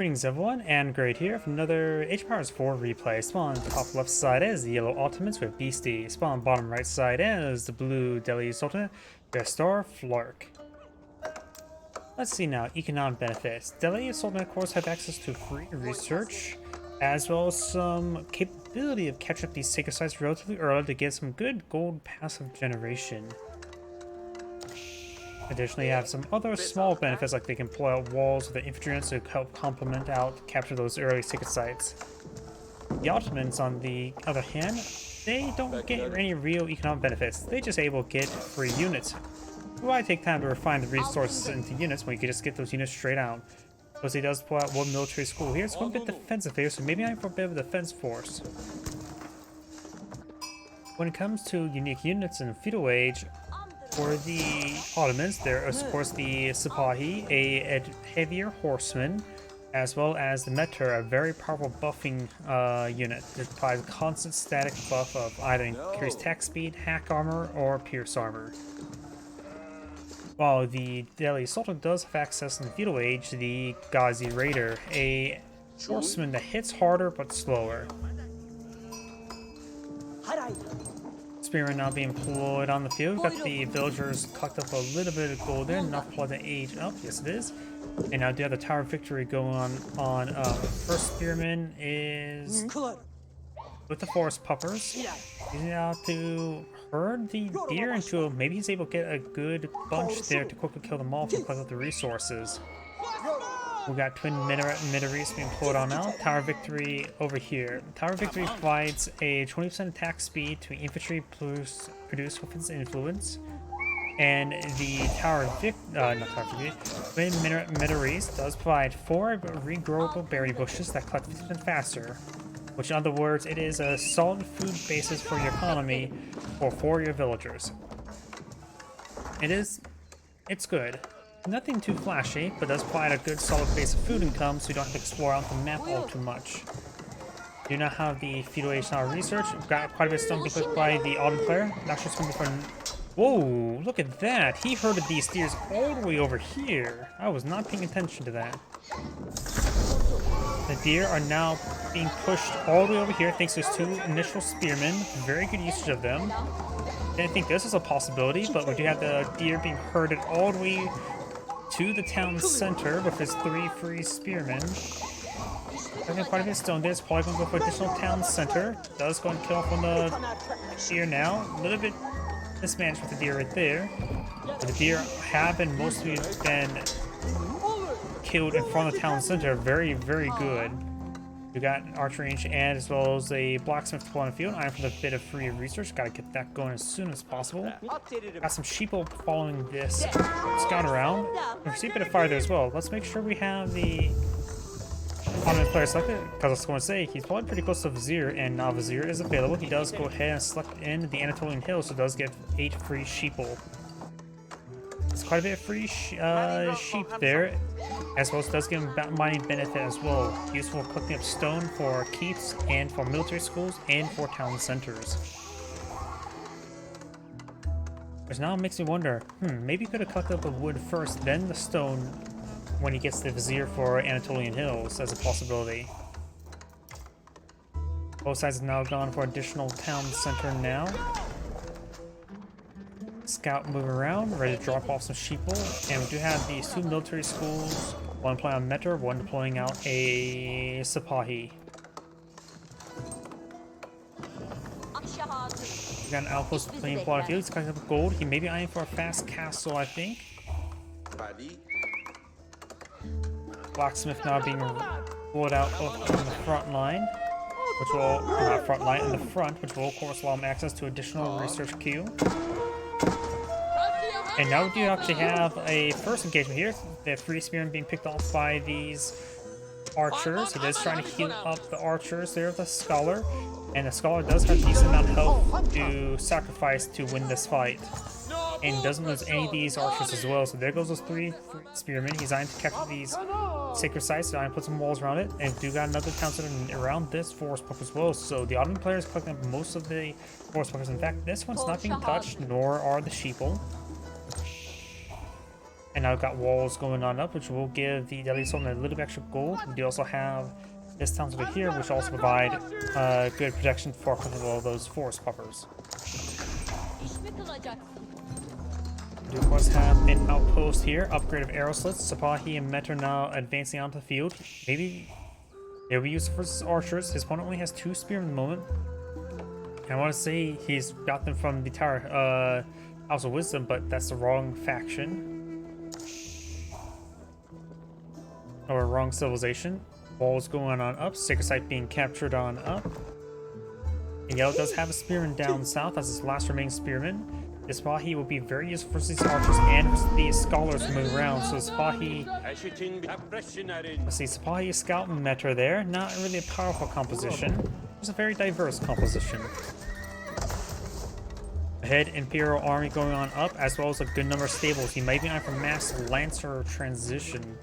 Greetings everyone, and Great here for another Age of Empires 4 replay. Spawn on top left side is the yellow Ottomans with Beasty. Spawn on bottom right side is the blue Delhi Sultanate with Starflark. Let's see now, economic benefits. Delhi Sultanate of course have access to free research, as well as some capability of catching up these sacred sites relatively early to get some good gold passive generation. Additionally, you have some other small benefits, like they can pull out walls with the infantry units to help complement out capture those early sacred sites. The Ottomans, on the other hand, they don't get any real economic benefits. They just able to get free units. Why take time to refine the resources into units when you can just get those units straight out? Plus, he does pull out one military school here. It's going a bit defensive here, so maybe I'm for a bit of a defense force. When it comes to unique units in feudal age, for the Ottomans, there is of course the Sipahi, a heavier horseman, as well as the Meter, a very powerful buffing unit that provides constant static buff of either increased attack speed, hack armor, or pierce armor. While the Delhi Sultan does have access in the feudal age, the Ghazi Raider, a horseman that hits harder but slower. Spearmen now being employed on the field. We've got the villagers collect up a little bit of gold there, enough for the age up. Yes, it is. And now do have the Tower of Victory going on. First spearman is with the forest puppers. He's now to herd the deer into maybe he's able to get a good bunch there to quickly kill them off and collect up the resources. We got twin minaretes being pulled on now. Tower of Victory over here. Tower of Victory provides a 20% attack speed to infantry produce weapons influence. And the Tower of twin minaretes does provide 4 regrowable berry bushes that collect 50% faster. Which in other words, it is a solid food basis for your economy for your villagers. It's good. Nothing too flashy, but does provide a good solid base of food income so you don't have to explore out the map all too much. Do not have the feudal age style research. We've got quite a bit of stuff clicked by the Ottoman player. Not sure it's going to be fun. Whoa, look at that! He herded these steers all the way over here. I was not paying attention to that. The deer are now being pushed all the way over here thanks to his 2 initial spearmen. Very good usage of them. Didn't think this was a possibility, but we do have the deer being herded all the way to the town center with his 3 free spearmen. Having quite a bit of stone there, it's probably going to go for additional town center. Does go and kill off on the deer now. A little bit mismanaged with the deer right there. But the deer have been mostly been killed in front of the town center. Very, very good. We got an archer range and as well as a blacksmith to pull on the field. I'm for the bit of free research. Gotta get that going as soon as possible. Got some sheeple following this scout around. We see a bit of fire there as well. Let's make sure we have the Ottoman player selected, because I was going to say he's probably pretty close to Vizier, and now Vizier is available. He does go ahead and select in the Anatolian Hills, so does get 8 free sheeple. It's quite a bit of free sheep there, as well as does give him mining benefit as well. Useful for collecting up stone for keeps and for military schools and for town centers. Which now makes me wonder, maybe he could have collected up the wood first, then the stone when he gets the Vizier for Anatolian Hills as a possibility. Both sides have now gone for additional town center now. Scout moving around, ready to drop off some sheeple, and we do have these 2 military schools, one deploying on Meter, one deploying out a Sipahi. We got an outpost playing quad field. He's collecting up gold. He may be eyeing for a fast castle, I think. Blacksmith now being pulled out on the front line, which will not front line in the front, which will of course allow him access to additional research queue. And now we do actually have a first engagement here. The 3 spearmen being picked off by these archers. It is trying to heal up the archers there, the scholar. And the scholar does have a decent amount of health to sacrifice to win this fight. And doesn't lose any of these archers as well. So there goes those 3 spearmen. He's eyeing to capture these sacred sites. So I put some walls around it. And do got another town center around this forest puff as well. So the Ottoman players collecting up most of the forest puffers. In fact, this one's not being touched, nor are the sheeple. And now we've got walls going on up, which will give the Deadly Sultanate a little bit extra gold. We do also have this town over here, which also provide good protection for all those forest puffers. We do of course have an outpost here, upgrade of arrow slits. Sipahi and Met are now advancing onto the field. Maybe they'll be used versus archers. His opponent only has 2 spear at the moment. And I want to say he's got them from the Tower House of Wisdom, but that's the wrong faction. Or wrong civilization. Walls going on up, Sacred Site being captured on up. And Yellow does have a spearman down south as his last remaining spearman. Sipahi will be very useful for these archers and for the scholars moving around. So Sipahi, let's see, Sipahi, Scout, and Metra there. Not really a powerful composition. It's a very diverse composition. Ahead, Imperial Army going on up, as well as a good number of stables. He might be on for mass Lancer transition.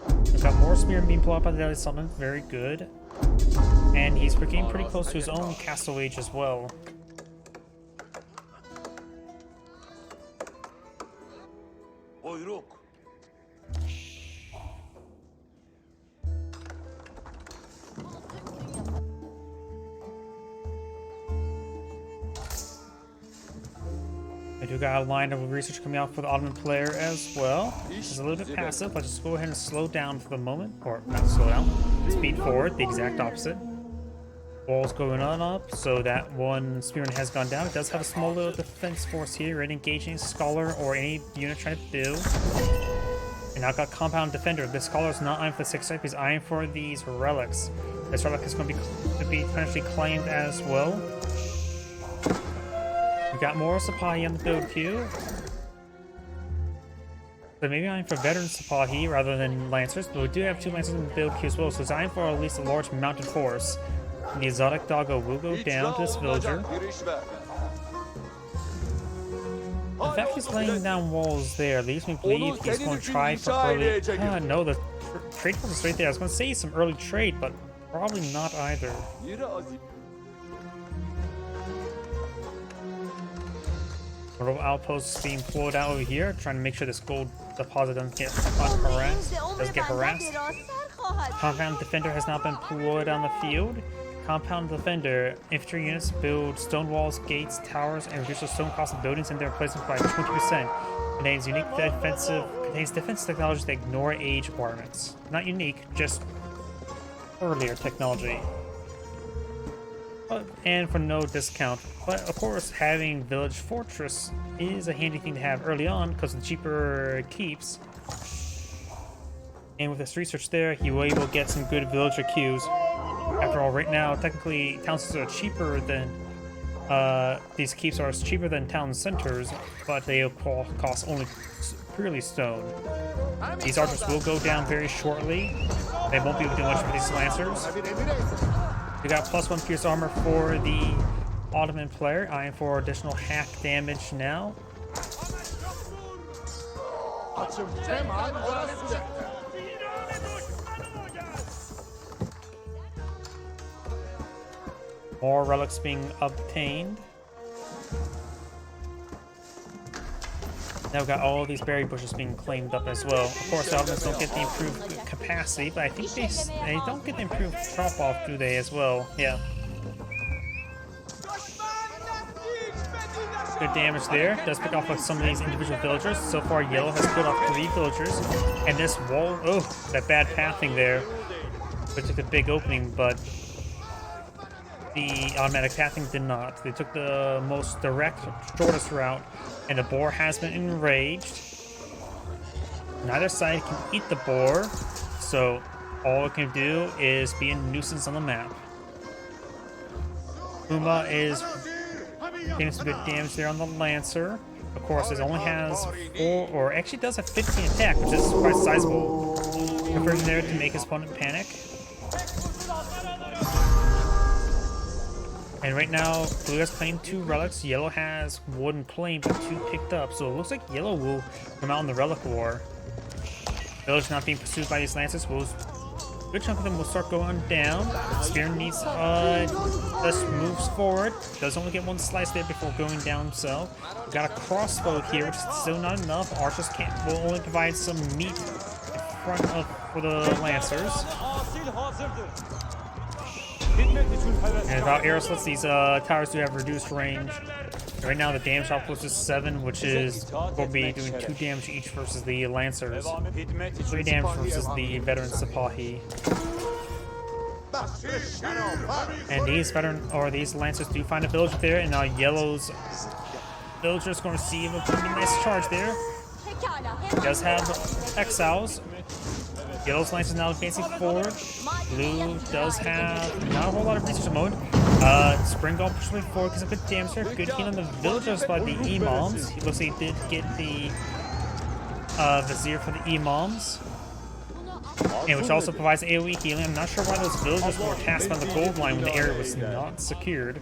We've got more spearmen being pulled out by the Deadly Sultan. Very good. And he's getting pretty close to his own castle age as well. I do got a line of research coming out for the Ottoman player as well. It's a little bit passive. Let's just go ahead and slow down for the moment. Or not slow down. Speed forward, the exact opposite. Walls going on up, so that one spearman has gone down. It does have a small little defense force here, ready to engage any scholar or any unit trying to build. And now got compound defender. The scholar is not eyeing for the 6 type, he's eyeing for these relics. This relic is going to be potentially claimed as well. We got more Sipahi on the build queue. So maybe eyeing for veteran Sipahi rather than Lancers, but we do have 2 Lancers in the build queue as well, so it's eyeing for at least a large mounted force. The exotic doggo will go down to this villager. In fact, he's laying down walls there. Leaves me believe he's going to try for early... no, the trade force is right there. I was going to say some early trade, but probably not either. Little outposts being pulled out over here, trying to make sure this gold deposit doesn't get harassed. Compound defender has now been pulled on the field. Compound defender, infantry units build stone walls, gates, towers, and reduce the stone cost of buildings and their replacement by 20%. Contains defensive technologies that ignore age requirements. Not unique, just earlier technology. And for no discount. But of course, having village fortress is a handy thing to have early on because of the cheaper keeps. And with this research there, he will able to get some good villager queues. After all, right now, technically, towns are cheaper than these keeps are cheaper than town centers, but they cost only purely stone. These archers will go down very shortly. They won't be able to do much for these lancers. We got +1 pierce armor for the Ottoman player, eyeing for additional hack damage now. More relics being obtained. Now we've got all these berry bushes being claimed up as well. Of course, the Ottomans don't get the improved capacity, but I think they don't get the improved drop-off, do they, as well? Yeah. Good damage there. Does pick off with some of these individual villagers. So far, Yellow has put off 3 villagers. And this wall, oh, that bad pathing there. Which took a big opening, but the automatic pathing did not. They took the most direct, shortest route, and the boar has been enraged. Neither side can eat the boar, so all it can do is be a nuisance on the map. Uma is getting some good damage there on the Lancer. Of course, it only has 4, or actually does have 15 attack, which is quite sizable. Conversion there to make his opponent panic. And right now, Blue has claimed 2 relics. Yellow has 1 claimed and 2 picked up. So it looks like Yellow will come out in the relic war. Village not being pursued by these lancers will good chunk of them will start going down. Spear needs, just moves forward. Does only get one slice there before going down himself. We got a crossbow here, which is still not enough. Archers will only provide some meat in front of for the lancers. And without arrow slits, these towers do have reduced range. Right now, the damage output is 7, which is will be doing 2 damage each versus the lancers, 3 damage versus the veteran Sipahi. And these these lancers do find a villager there, and now Yellow's villager is going to receive a pretty nice charge there. He does have exiles. Yellow's lancers now advancing forward. Blue does have not a whole lot of research mode. Spring Gull pushes way forward because of good damage there. Good heal on the villagers by the Imams. He looks like he did get the Vizier for the Imams. And which also provides AoE healing. I'm not sure why those villagers were tasked on the gold line when the area was not secured.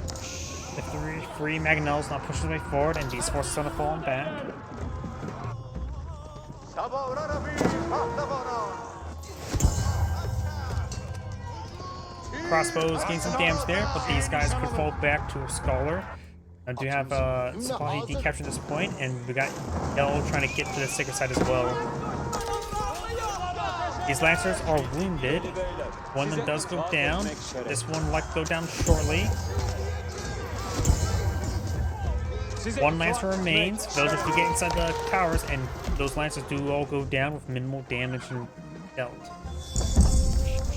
The three Magnells now pushes way forward, and these forces are falling back. Crossbows gain some damage there, but these guys could fall back to a Scholar. I do have Sipahi decaptured at this point, and we got Yellow trying to get to the sacred side as well. These Lancers are wounded. One of them does go down. This one will go down shortly. One Lancer remains. Villagers do get inside the towers, and those Lancers do all go down with minimal damage dealt.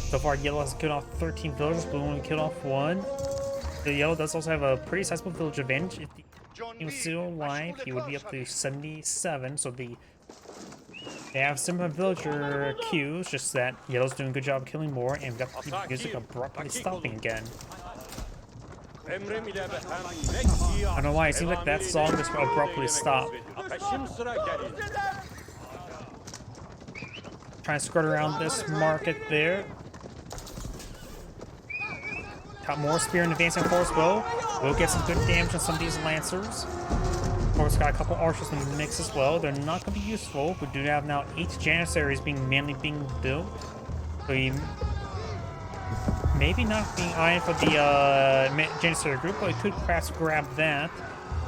So far, Yellow has killed off 13 villagers, Blue only killed off 1. The Yellow does also have a pretty sizable village advantage. If he was still alive, he would be up to 77, so they have similar villager queues, just that Yellow's doing a good job killing more, and we've got the music abruptly stopping again. I don't know why, it seems like that song just abruptly stopped. Trying to skirt around this market there. Got more spear and advancing force bow. We'll get some good damage on some of these lancers. Of course, got a couple archers in the mix as well. They're not going to be useful. We do have now 8 janissaries mainly being built. So we maybe not being eyeing for the janissary group, but we could perhaps grab that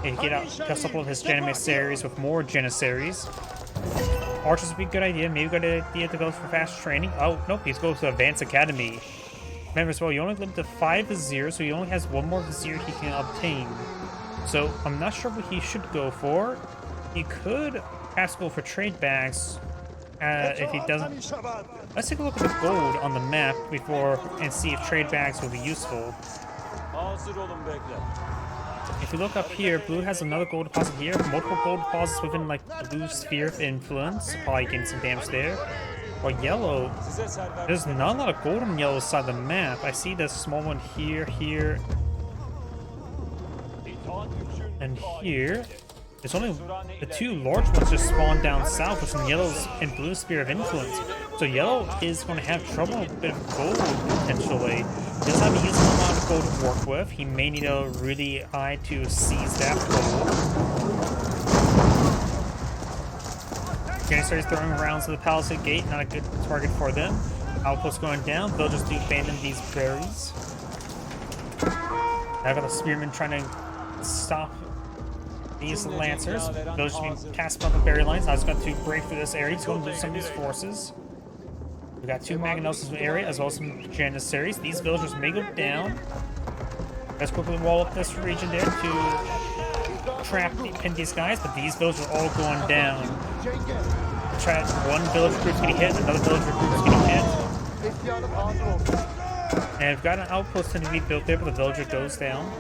and get out a couple of his janissaries with more janissaries. Archers would be a good idea. Maybe a good idea to go for fast training. Oh, nope, he's going to Advanced Academy. Remember as well, you only limit to 5 Viziers, so he only has 1 more Vizier he can obtain. So I'm not sure what he should go for. He could perhaps go for trade bags if he doesn't. Let's take a look at the gold on the map before and see if trade bags will be useful. If you look up here, Blue has another gold deposit here. Multiple gold deposits within Blue's sphere of influence. Probably getting some damage there. While Yellow, there's not a lot of gold on Yellow's side of the map. I see this small one here, here, and here. There's only the 2 large ones just spawned down south, which is Yellow's and Blue's sphere of influence. So Yellow is going to have trouble with a bit of gold potentially. He does have a useful amount of gold to work with. He may need a really eye to seize that gold. Janissary is throwing rounds to the Palisade Gate, not a good target for them. Outpost going down, villagers do abandon these berries. I've got a spearman trying to stop these lancers. Villagers being cast on the berry lines. I was going to break through this area. He's going to lose some of these forces. We got 2 Magnells in the area, as well as some Janissaries. These villagers may go down. Let's quickly wall up this region there to pin these guys, but these villagers are all going down. Try one village group's getting hit, another village group's getting hit. And we've got an outpost to be built there, but the villager goes down.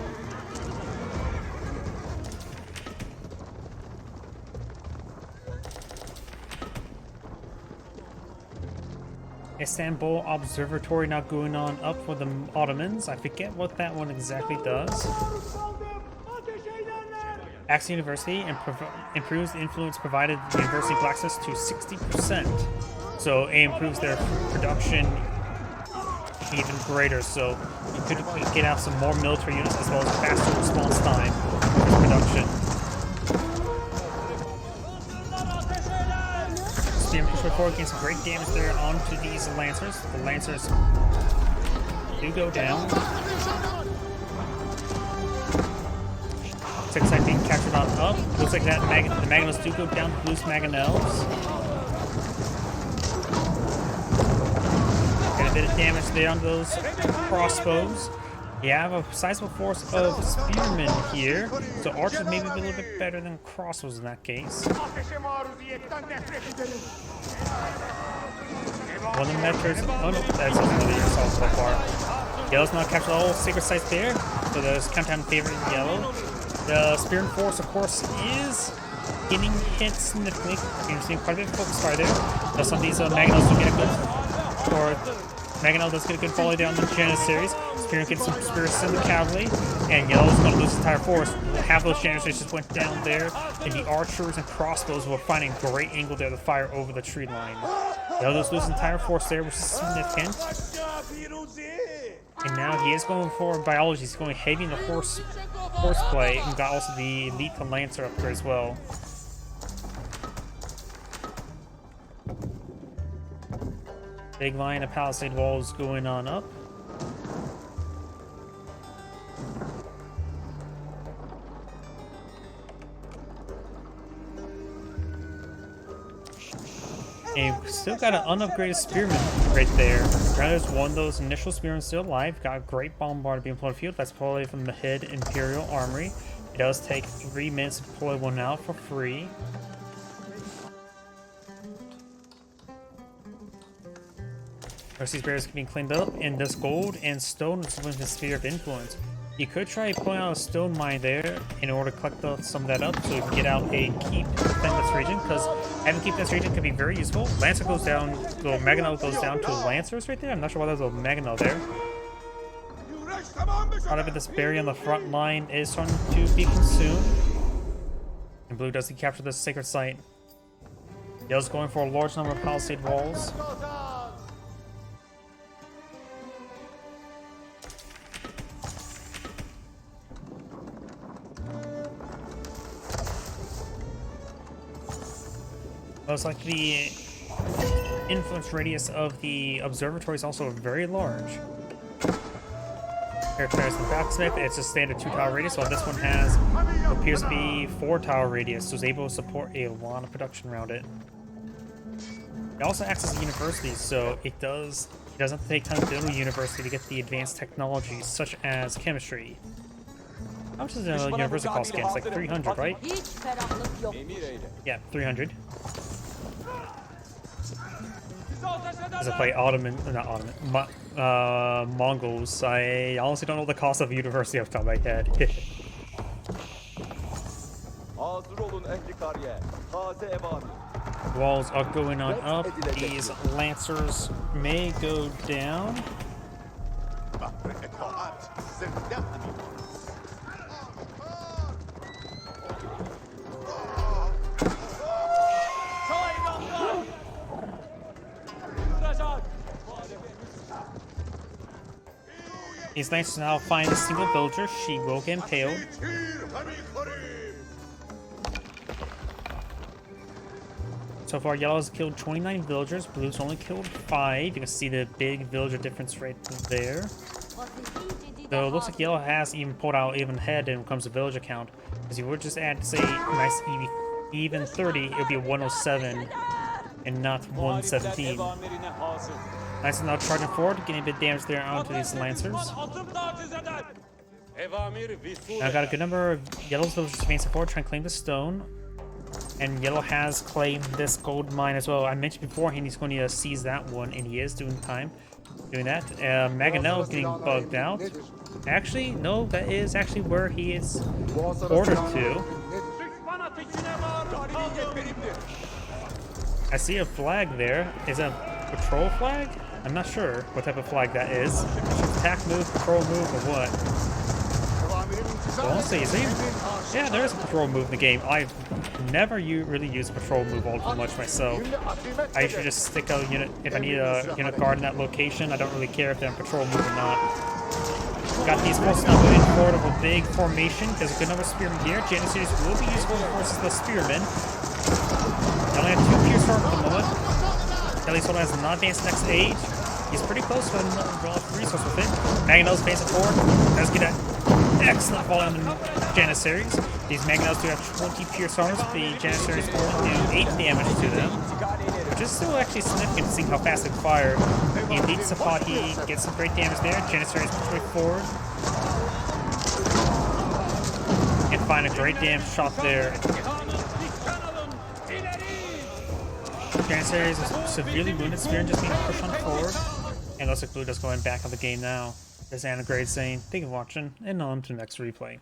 Istanbul Observatory now going on up for the Ottomans. I forget what that one exactly does. Axe University improves the influence provided the university blacksmiths to 60%. So it improves their production even greater. So you could get out some more military units as well as faster response time for production. Spearman push forward, getting some great damage there onto these Lancers. The Lancers do go down. Looks like it's being captured on up. Looks like that the Mangonels do go down to loose Mangonels. Get a bit of damage there on those crossbows. You have a sizable force of spearmen here, so archers maybe a little bit better than crossbows in that case. One of the methods. Oh no, that's another assault so far. Yellow's not captured all sacred sites there, so there's countdown in favor of Yellow. The spearman force, of course, is getting hit significantly. You're seeing quite a bit of focus fire there. Now some of these Mangonels do get a good, or Mangonel does get a good volley down the Janissaries. Spearman gets some spirits in the cavalry, and Yellow's going to lose his entire force. Half those Janissaries just went down there, and the archers and crossbows were finding a great angle there to fire over the tree line. Yellow does lose his entire force there, which is significant. And now he is going for biology. He's going heavy in the horseplay, and got also the elite Lancer up there as well. Big line of palisade walls going on up. And we've still got an unupgraded spearman right there. There's one of those initial spearmen still alive. Got a great bombarder being deployed field. That's probably from the Head Imperial Armory. It does take 3 minutes to deploy one out for free. These bears being cleaned up, and this gold and stone is within the sphere of influence. You could try pulling out a stone mine there in order to collect some of that up so you can get out and keep defend this region, because having keep this region can be very useful. Lancer goes down, little Mangonel goes down to Lancers right there. I'm not sure why there's a Mangonel there. Part of it, this berry on the front line is starting to be consumed. And blue does capture this sacred site. Yellow's going for a large number of palisade walls. Looks like the influence radius of the observatory is also very large. Here there's the blacksmith. It's a standard 2-tower radius, while this one has what appears to be 4-tower radius, so it's able to support a lot of production around it. It also acts as a university, so it doesn't have to take time to build a university to get the advanced technologies such as chemistry. How much does a university cost again? It's like 300, right? Yeah, 300. As I play Ottoman, not Ottoman, Mongols, I honestly don't know the cost of a university off the top of my head. Walls are going on up. These Lancers may go down. These Lancers now find a single villager. She will get impaled. So far, Yellow has killed 29 villagers. Blue's only killed 5. You can see the big villager difference right there. So it looks like Yellow has even pulled out even ahead when it comes to villager count. Because you would just add, say, a nice even 30, it would be 107 and not 117. Nice, now charging forward, getting a bit of damage there onto these Lancers. Now I've got a good number of Yellow's villagers advancing forward, trying to claim the stone. And Yellow has claimed this gold mine as well. I mentioned beforehand he's going to seize that one, and he is doing that. Mangonel getting bugged out. Actually, no, that is actually where he is ordered to. I see a flag there. Is that a patrol flag? I'm not sure what type of flag that is. Attack move, patrol move, or what? Well, honestly, yeah, there is a patrol move in the game. I've never really used a patrol move all too much myself. I usually just stick a unit if I need a unit guard in that location. I don't really care if they're in patrol move or not. Got these forces now moving forward of a big formation. There's a good number of spearmen here. Janissaries will be useful versus the spearmen. They only have 2 Pierce Heart at the moment. Sultan has not advanced next age. He's pretty close to a relative resource with it. Magnetos advancing forward. Does get an excellent fall on the Janissaries. These Magnetos do have 20 pierce armors. The Janissaries only do 8 damage to them, which is still actually significant seeing how fast they fire. He leads the pot, he gets some great damage there. Janissaries push way forward. And find a great damage shot there. Janissaries is severely wounded. Spear just being pushed on forward. And looks like Blue does going back on the game now. This is Anna Grade saying, thank you for watching, and on to the next replay.